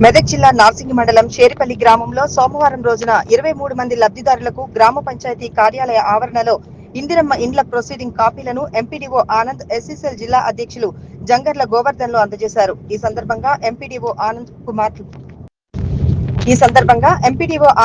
మెదక్ జిల్లా నార్సింగి మండలం షేరిపల్లి గ్రామంలో సోమవారం రోజున 23 మంది లబ్ధిదారులకు గ్రామ పంచాయతీ కార్యాలయ ఆవరణలో ఇందిరమ్మ ఇండ్ల ప్రొసీడింగ్ కాపీలను ఎంపీడీఓ ఆనంద్ ఎస్సీసీఎల్ జిల్లా అధ్యక్షులు జంగర్ల గోవర్ధన్ లో అందజేశారు. ఈ సందర్భంగా ఎంపీడీఓ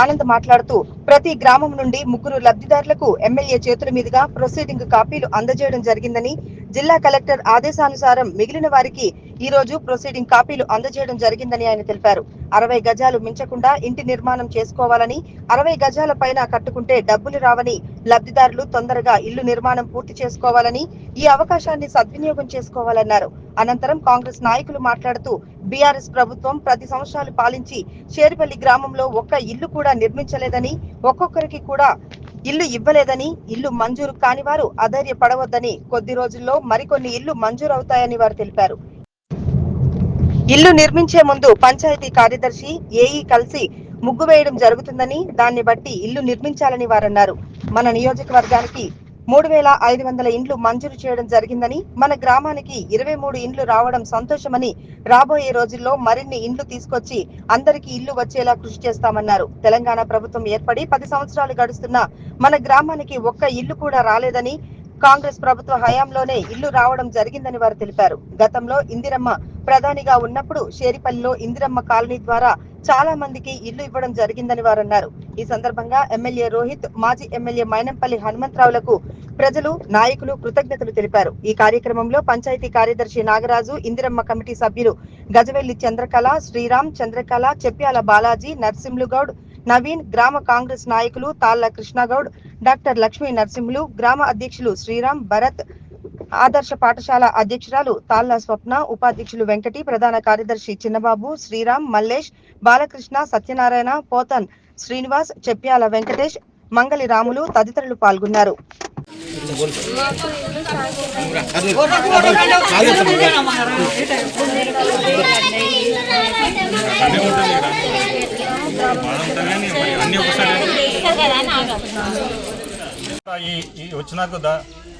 ఆనంద్ మాట్లాడుతూ ప్రతి గ్రామం నుండి 3 లబ్ధిదారులకు ఎమ్మెల్యే చేతుల మీదుగా ప్రొసీడింగ్ కాపీలు అందజేయడం జరిగిందని, జిల్లా కలెక్టర్ ఆదేశానుసారం మిగిలిన వారికి ఈ రోజు ప్రొసీడింగ్ కాపీలు అందజేయడం జరిగిందని ఆయన తెలిపారు. 60 గజాలు మించకుండా ఇంటి నిర్మాణం చేసుకోవాలని, 60 గజాల పైన కట్టుకుంటే డబ్బులు రావని, లబ్ధిదారులు తొందరగా ఇల్లు నిర్మాణం పూర్తి చేసుకోవాలని, ఈ అవకాశాన్ని సద్వినియోగం చేసుకోవాలన్నారు. అనంతరం కాంగ్రెస్ నాయకులు మాట్లాడుతూ బీఆర్ఎస్ ప్రభుత్వం 10 సంవత్సరాలు పాలించి షేరిపల్లి గ్రామంలో ఒక్క ఇల్లు కూడా నిర్మించలేదని, ఒక్కొక్కరికి కూడా ఇల్లు ఇవ్వలేదని, ఇల్లు మంజూరు కాని వారు అధైర్యపడవద్దని, కొద్ది రోజుల్లో మరికొన్ని ఇల్లు మంజూరవుతాయని వారు తెలిపారు. ఇల్లు నిర్మించే ముందు పంచాయతీ కార్యదర్శి, ఏఈ కలిసి ముగ్గు వేయడం జరుగుతుందని, దాన్ని బట్టి ఇల్లు నిర్మించాలని వారన్నారు. మన నియోజకవర్గానికి 3500 ఇండ్లు మంజూరు చేయడం జరిగిందని, మన గ్రామానికి 23 ఇండ్లు రావడం సంతోషమని, రాబోయే రోజుల్లో మరిన్ని ఇండ్లు తీసుకొచ్చి అందరికీ ఇల్లు వచ్చేలా కృషి చేస్తామన్నారు. తెలంగాణ ప్రభుత్వం ఏర్పడి 10 సంవత్సరాలు గడుస్తున్నా మన గ్రామానికి ఒక్క ఇల్లు కూడా రాలేదని, కాంగ్రెస్ ప్రభుత్వ హయాంలోనే ఇల్లు రావడం జరిగిందని వారు తెలిపారు. గతంలో ఇందిరమ్మ ప్రధానిగా ఉన్నప్పుడు షేరిపల్లిలో ఇందిరమ్మ కాలనీ ద్వారా చాలా మందికి ఇల్లు ఇవ్వడం జరిగిందని వారన్నారు. ఈ సందర్భంగా ఎమ్మెల్యే రోహిత్, మాజీ ఎమ్మెల్యే మైనంపల్లి హనుమంతరావులకు ప్రజలు, నాయకులు కృతజ్ఞతలు తెలిపారు. ఈ కార్యక్రమంలో పంచాయతీ కార్యదర్శి నాగరాజు, ఇందిరమ్మ కమిటీ సభ్యులు గజవెల్లి చంద్రకళ, శ్రీరామ్, చంద్రకళ, చెప్యాల బాలాజీ, నర్సింహులుగౌడ్, నవీన్, గ్రామ కాంగ్రెస్ నాయకులు తాళ్ల కృష్ణగౌడ్, డాక్టర్ లక్ష్మీ నరసింహులు, గ్రామ అధ్యక్షులు శ్రీరామ్, భరత్, ఆదర్శ పాఠశాల అధ్యక్షురాలు తాళ్ల స్వప్న, ఉపాధ్యక్షులు వెంకటి, ప్రధాన కార్యదర్శి చిన్నబాబు, శ్రీరామ్, మల్లేష్, బాలకృష్ణ, సత్యనారాయణ, పోతన్ శ్రీనివాస్, చెప్యాల వెంకటేష్, మంగళి రాములు తదితరులు పాల్గొన్నారు.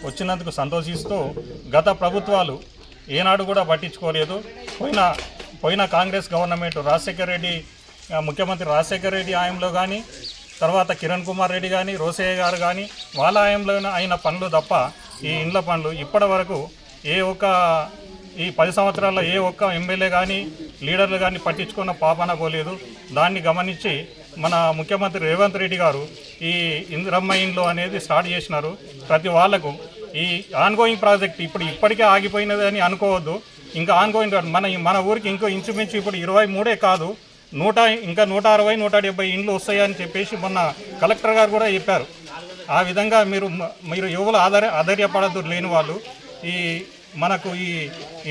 వచ్చినందుకు సంతోషిస్తూ గత ప్రభుత్వాలు ఏనాడు కూడా పట్టించుకోలేదు. పోయిన కాంగ్రెస్ గవర్నమెంట్ ముఖ్యమంత్రి రాజశేఖర రెడ్డి హయాంలో కానీ, తర్వాత కిరణ్ కుమార్ రెడ్డి కానీ, రోసయ్య గారు కానీ వాళ్ళ హయాంలోనే అయిన పనులు తప్ప ఈ ఇండ్ల పనులు ఇప్పటి వరకు ఈ 10 సంవత్సరాల్లో ఏ ఒక్క ఎమ్మెల్యే కానీ, లీడర్లు కానీ పట్టించుకున్న పాపన పోలేదు. దాన్ని గమనించి మన ముఖ్యమంత్రి రేవంత్ రెడ్డి గారు ఈ ఇందిరమ్మ ఇండ్లు అనేది స్టార్ట్ చేసినారు. ప్రతి వాళ్లకు ఈ ఆన్గోయింగ్ ప్రాజెక్ట్ ఇప్పటికే ఆగిపోయినది అని అనుకోవద్దు. ఇంకా ఆన్గోయింగ్ మన ఊరికి ఇంకో ఇంచుమించు ఇప్పుడు 23 కాదు, 160, 170 ఇండ్లు వస్తాయని చెప్పేసి మొన్న కలెక్టర్ గారు కూడా చెప్పారు. ఆ విధంగా మీరు యువలు ఆధైర్యపడద్దు లేని వాళ్ళు. మనకు ఈ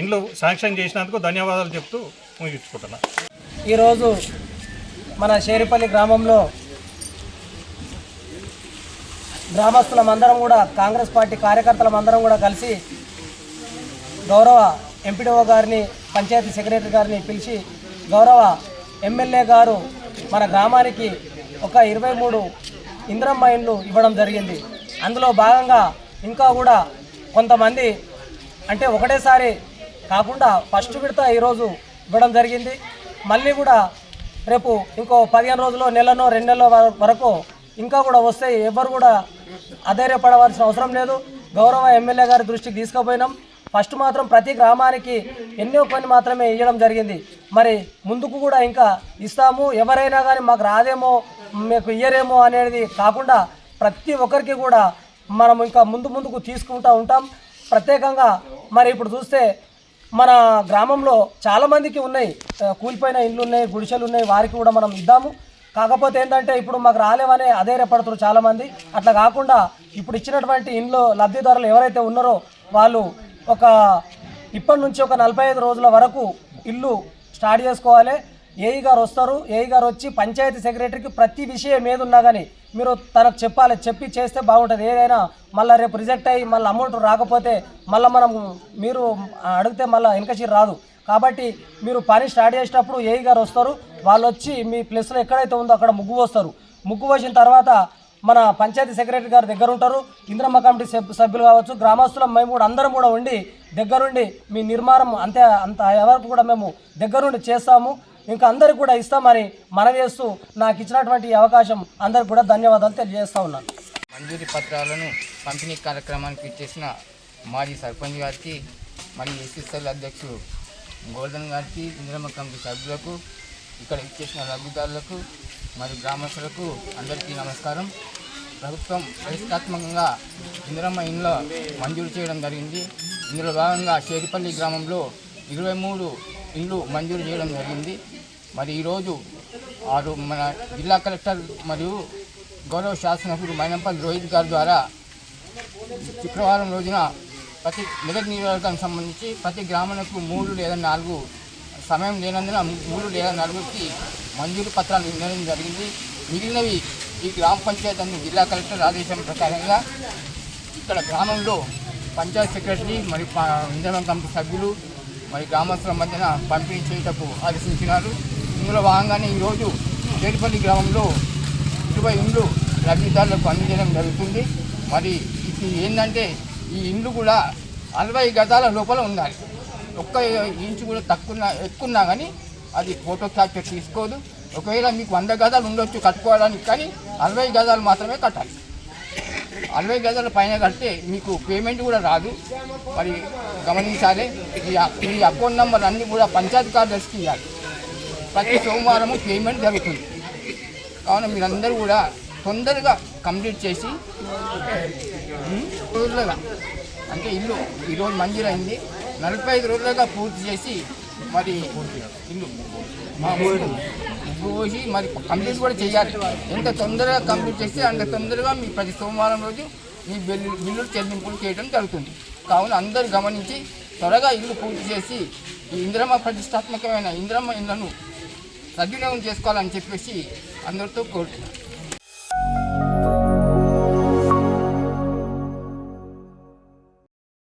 ఇండ్లు శాంక్షన్ చేసినందుకు ధన్యవాదాలు చెప్తూ ముగించుకుంటున్నా. ఈరోజు మన షేరిపల్లి గ్రామంలో గ్రామస్తులమందరం కూడా, కాంగ్రెస్ పార్టీ కార్యకర్తలమందరం కూడా కలిసి గౌరవ ఎంపీడీఓ గారిని, పంచాయతీ సెక్రటరీ గారిని పిలిచి గౌరవ ఎమ్మెల్యే గారు మన గ్రామానికి ఒక 23 ఇందిరమ్మ ఇండ్లు ఇవ్వడం జరిగింది. అందులో భాగంగా ఇంకా కూడా కొంతమంది అంటే ఒకటేసారి కాకుండా ఫస్ట్ విడత ఈరోజు ఇవ్వడం జరిగింది. మళ్ళీ కూడా రేపు ఇంకో 15 రోజుల్లో, నెలలో 2 నెలల వరకు ఇంకా కూడా వస్తాయి. ఎవరు కూడా అధైర్యపడవలసిన అవసరం లేదు. గౌరవ ఎమ్మెల్యే గారి దృష్టికి తీసుకుపోయినాం. ఫస్ట్ మాత్రం ప్రతి గ్రామానికి ఎన్నో కొన్ని మాత్రమే ఇవ్వడం జరిగింది. మరి ముందుకు కూడా ఇంకా ఇస్తాము. ఎవరైనా కానీ మాకు రాదేమో, మీకు ఇయ్యరేమో అనేది కాకుండా ప్రతి ఒక్కరికి కూడా మనం ఇంకా ముందుకు తీసుకుంటూ ఉంటాం. ప్రత్యేకంగా మరి ఇప్పుడు చూస్తే మన గ్రామంలో చాలామందికి ఉన్నాయి, కూలిపోయిన ఇండ్లు ఉన్నాయి, గుడిసెలు ఉన్నాయి, వారికి కూడా మనం ఇద్దాము. కాకపోతే ఏంటంటే ఇప్పుడు మాకు రాలేవనే అధైర్యపడుతున్నారు చాలామంది. అట్లా కాకుండా ఇప్పుడు ఇచ్చినటువంటి ఇండ్లు లబ్ధిదారులు ఎవరైతే ఉన్నారో వాళ్ళు ఇప్పటి నుంచి ఒక 45 రోజుల వరకు ఇల్లు స్టార్ట్ చేసుకోవాలి. ఏఈ గారు వస్తారు. ఏఈ గారు వచ్చి పంచాయతీ సెక్రటరీకి ప్రతి విషయం ఏదున్నా కానీ మీరు తనకు చెప్పాలి. చెప్పి చేస్తే బాగుంటుంది. ఏదైనా మళ్ళీ రేపు రిజెక్ట్ అయ్యి మళ్ళీ అమౌంట్ రాకపోతే మళ్ళీ మీరు అడిగితే మళ్ళీ వెనకచి రాదు. కాబట్టి మీరు పని స్టార్ట్ చేసేటప్పుడు ఏఈ గారు వస్తారు. వాళ్ళు వచ్చి మీ ప్లేస్లో ఎక్కడైతే ఉందో అక్కడ ముగ్గు పోస్తారు. ముగ్గు పోసిన తర్వాత మన పంచాయతీ సెక్రటరీ గారు దగ్గర ఉంటారు. ఇందిరమ్మ కమిటీ సభ్యులు కావచ్చు, గ్రామస్తులం మేము కూడా అందరం కూడా ఉండి దగ్గరుండి మీ నిర్మాణం అంత ఎవరికి కూడా మేము దగ్గరుండి చేస్తాము. ఇంకా అందరికి కూడా ఇస్తామని మనవి చేస్తూ నాకు ఇచ్చినటువంటి ఈ అవకాశం అందరికి కూడా ధన్యవాదాలు తెలియజేస్తా ఉన్నాను. మంజూరీ పత్రాలను పంపిణీ కార్యక్రమానికి ఇచ్చేసిన మాజీ సర్పంచ్ గారికి, మరియు ఎస్ఎస్ఎల్ అధ్యక్షుడు గోల్డెన్ గారికి, ఇందిరమ్మ కమిటీ సభ్యులకు, ఇక్కడ ఇచ్చేసిన లబ్ధిదారులకు మరియు గ్రామస్తులకు అందరికీ నమస్కారం. ప్రభుత్వం ప్రతిష్టాత్మకంగా ఇందిరమ్మ ఇండ్ల మంజూరు చేయడం జరిగింది. ఇందులో భాగంగా షేరిపల్లి గ్రామంలో 23 ఇండ్లు మంజూరు చేయడం జరిగింది. మరి ఈరోజు మన జిల్లా కలెక్టర్ మరియు గౌరవ శాసనసభ్యుడు మైనంపల్లి రోహిత్ గారి ద్వారా శుక్రవారం రోజున ప్రతి మెదక్ నియోజకవర్గానికి సంబంధించి ప్రతి గ్రామాలకు 3 లేదా 4 సమయం లేనందున 3 లేదా 4కి మంజూరు పత్రాలు ఇవ్వడం జరిగింది. మిగిలినవి ఈ గ్రామ పంచాయతీ జిల్లా కలెక్టర్ ఆదేశం ప్రకారంగా ఇక్కడ గ్రామంలో పంచాయత్ సెక్రటరీ మరియు ఇందిరమ్మ కమిటీ సభ్యులు మరి గ్రామస్తుల మధ్యన పంపిణీ చేయటకు ఆదేశించినారు. ఇందులో భాగంగానే ఈరోజు చేరిపల్లి గ్రామంలో 20 ఇండ్లు లబ్ధిదారులకు అందజేయడం జరుగుతుంది. మరి ఇది ఏంటంటే ఈ ఇండ్లు కూడా 40 గజాల లోపల ఉండాలి. ఒక్క ఇంచు కూడా ఎక్కున్నా కానీ అది ఫోటో క్యాప్చర్ తీసుకోదు. ఒకవేళ మీకు 100 గజాలు ఉండొచ్చు కట్టుకోవడానికి, కానీ 40 గజాలు మాత్రమే కట్టాలి. 40 గజాల పైన కడితే మీకు పేమెంట్ కూడా రాదు. మరి గమనించాలి. ఈ అకౌంట్ నెంబర్ అన్నీ కూడా పంచాయతీ కార్యదర్శికి ఇవ్వాలి. ప్రతి సోమవారము పేమెంట్ జరుగుతుంది. కావున మీరందరూ కూడా తొందరగా కంప్లీట్ చేసి రోజులుగా అంటే ఇల్లు ఈరోజు మంజూరైంది, 45 రోజులుగా పూర్తి చేసి మరి ఇల్లు పోసి మరి కంప్లీట్ కూడా చేయాలి. ఎంత తొందరగా కంప్లీట్ చేస్తే అంత తొందరగా మీ ప్రతి సోమవారం రోజు మీ బిల్లులు చెల్లింపులు చేయడం జరుగుతుంది. కావున అందరూ గమనించి త్వరగా ఇల్లు పూర్తి చేసి ఈ ఇందిరమ్మ ప్రతిష్టాత్మకమైన ఇందిరమ్మ ఇళ్లను సద్వినియోగం చేసుకోవాలని చెప్పేసి అందరితో కోరుతున్నాను.